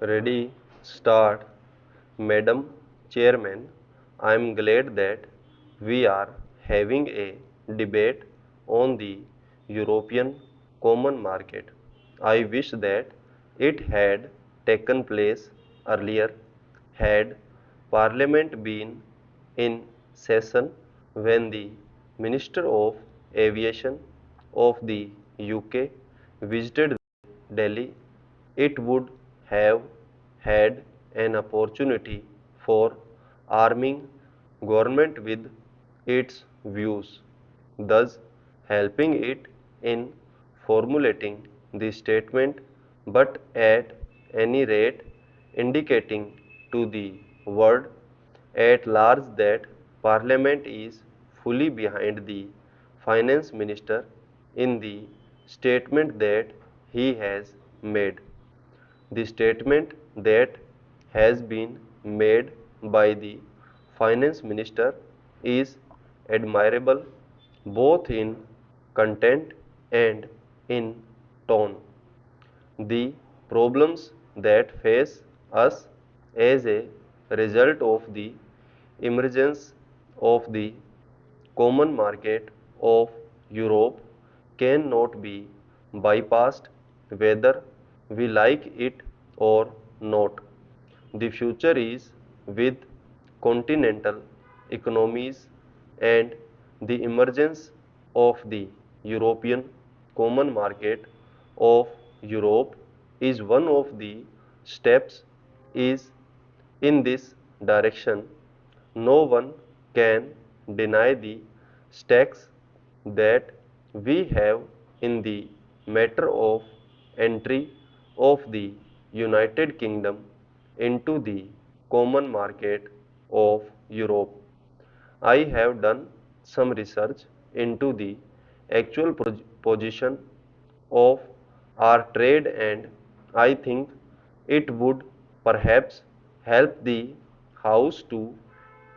Ready, start. Madam Chairman, I am glad that we are having a debate on the European Common Market. I wish that it had taken place earlier had Parliament been in session when the Minister of Aviation of the UK visited Delhi. It would have had an opportunity for arming government with its views, thus helping it in formulating the statement, but at any rate indicating to the world at large that Parliament is fully behind the Finance Minister in the statement that he has made. The statement that has been made by the Finance Minister is admirable both in content and in tone. The problems that face us as a result of the emergence of the common market of Europe cannot be bypassed whether we like it or not. The future is with continental economies, and the emergence of the European common market of Europe is one of the steps is in this direction. No one can deny the stakes that we have in the matter of entry of the United Kingdom into the common market of Europe. I have done some research into the actual position of our trade, and I think it would perhaps help the House to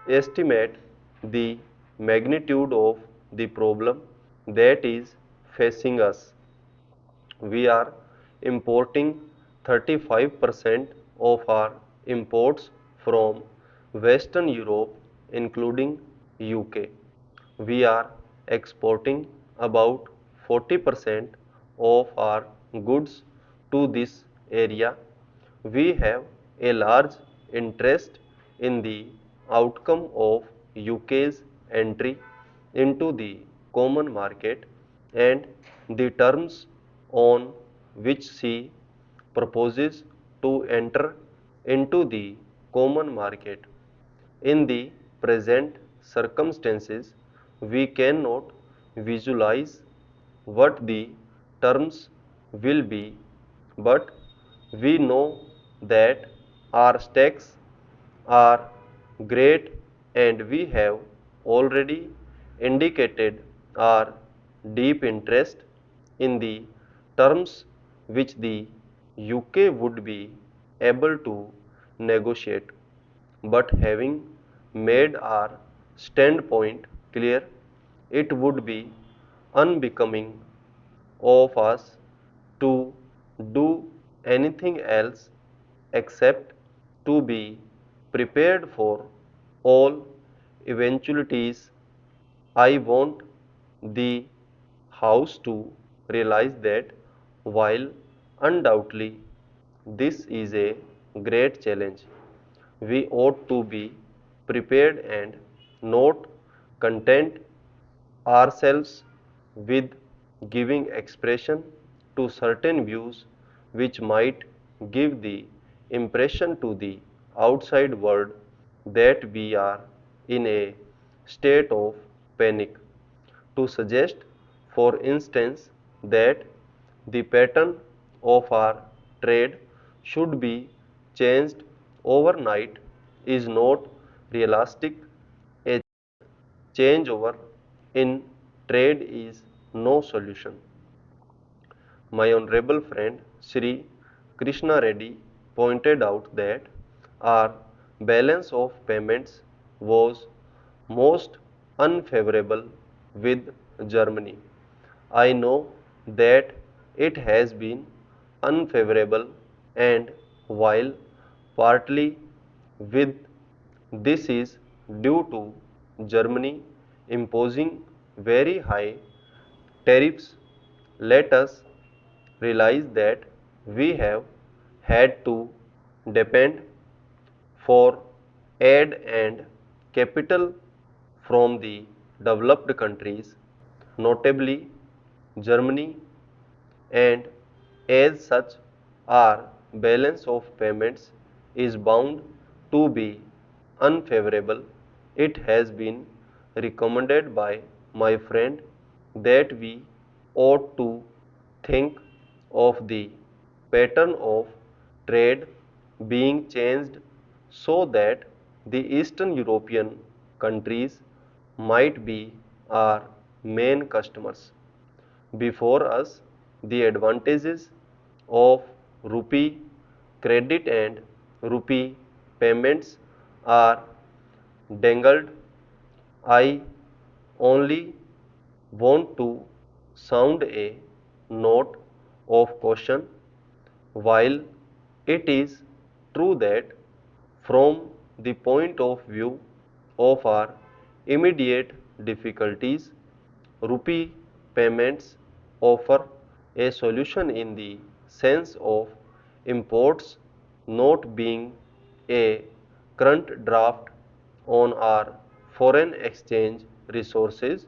estimate the magnitude of the problem that is facing us. We are importing 35% of our imports from Western Europe, including UK. We are exporting about 40% of our goods to this area. We have a large interest in the outcome of UK's entry into the common market and the terms on which she proposes to enter into the common market. In the present circumstances, we cannot visualize what the terms will be, but we know that our stakes are great, and we have already indicated our deep interest in the terms which the UK would be able to negotiate. But having made our standpoint clear, it would be unbecoming of us to do anything else except to be prepared for all eventualities. I want the House to realize that while undoubtedly this is a great challenge, we ought to be prepared and not content ourselves with giving expression to certain views which might give the impression to the outside world that we are in a state of panic. To suggest, for instance, that the pattern of our trade should be changed overnight is not realistic. A changeover in trade is no solution. My honorable friend Sri Krishna Reddy pointed out that our balance of payments was most unfavorable with Germany. I know that it has been unfavorable, and while partly with this is due to Germany imposing very high tariffs. Let us realize that we have had to depend for aid and capital from the developed countries, notably Germany, and as such our balance of payments is bound to be unfavorable. It has been recommended by my friend that we ought to think of the pattern of trade being changed so that the Eastern European countries might be our main customers. Before us, the advantages of rupee credit and rupee payments are dangled. I only want to sound a note of caution. While it is true that from the point of view of our immediate difficulties, rupee payments offer a solution in the sense of imports not being a current draft on our foreign exchange resources.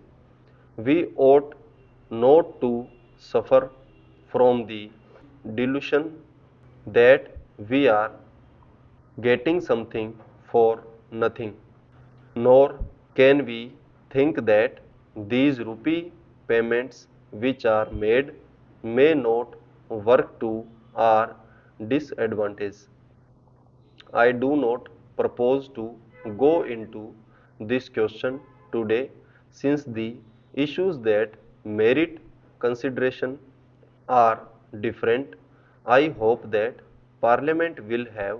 We ought not to suffer from the delusion that we are getting something for nothing, nor can we think that these rupee payments which are made may not work to our disadvantage. I do not propose to go into this question today, since the issues that merit consideration are different. I hope that Parliament will have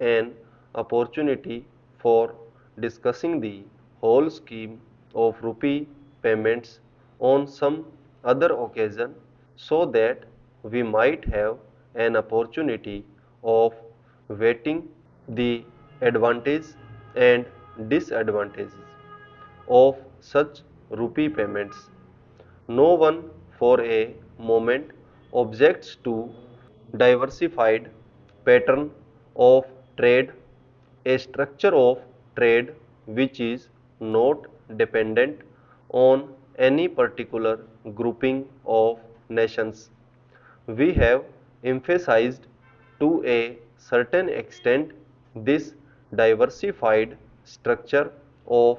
an opportunity for discussing the whole scheme of rupee payments on some other occasion, so that we might have an opportunity of weighting the advantages and disadvantages of such rupee payments. No one for a moment objects to diversified pattern of trade, a structure of trade which is not dependent on any particular grouping of nations. We have emphasized to a certain extent this diversified structure of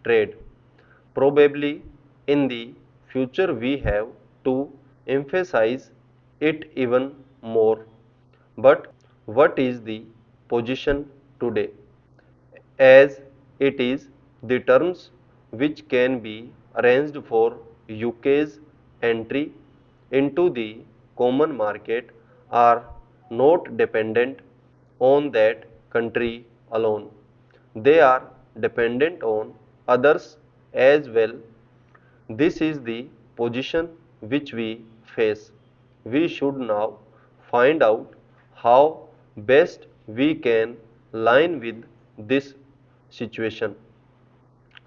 trade. Probably in the future we have to emphasize it even more. But what is the position today? As it is, the terms which can be arranged for UK's entry into the common market are not dependent on that country alone. They are dependent on others as well. This is the position which we face. We should now find out how best we can line with this situation.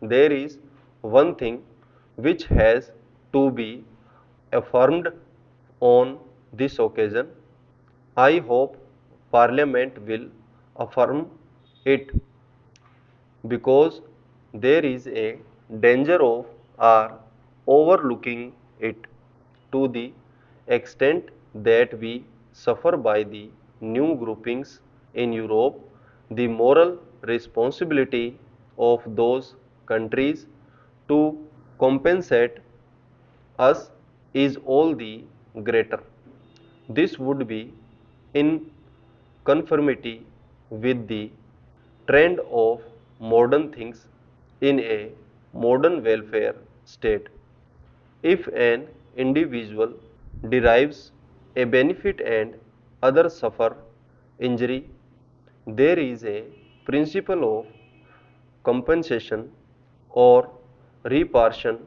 There is one thing which has to be affirmed on this occasion. I hope Parliament will affirm it, because there is a danger of our overlooking it to the extent that we suffer by the new groupings in Europe. The moral responsibility of those countries to compensate us is all the greater. This would be in conformity with the trend of modern things in a modern welfare state. If an individual derives a benefit and others suffer injury, there is a principle of compensation or repartition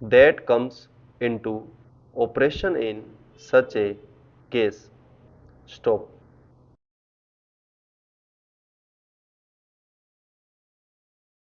that comes into operation in such a case. Stop.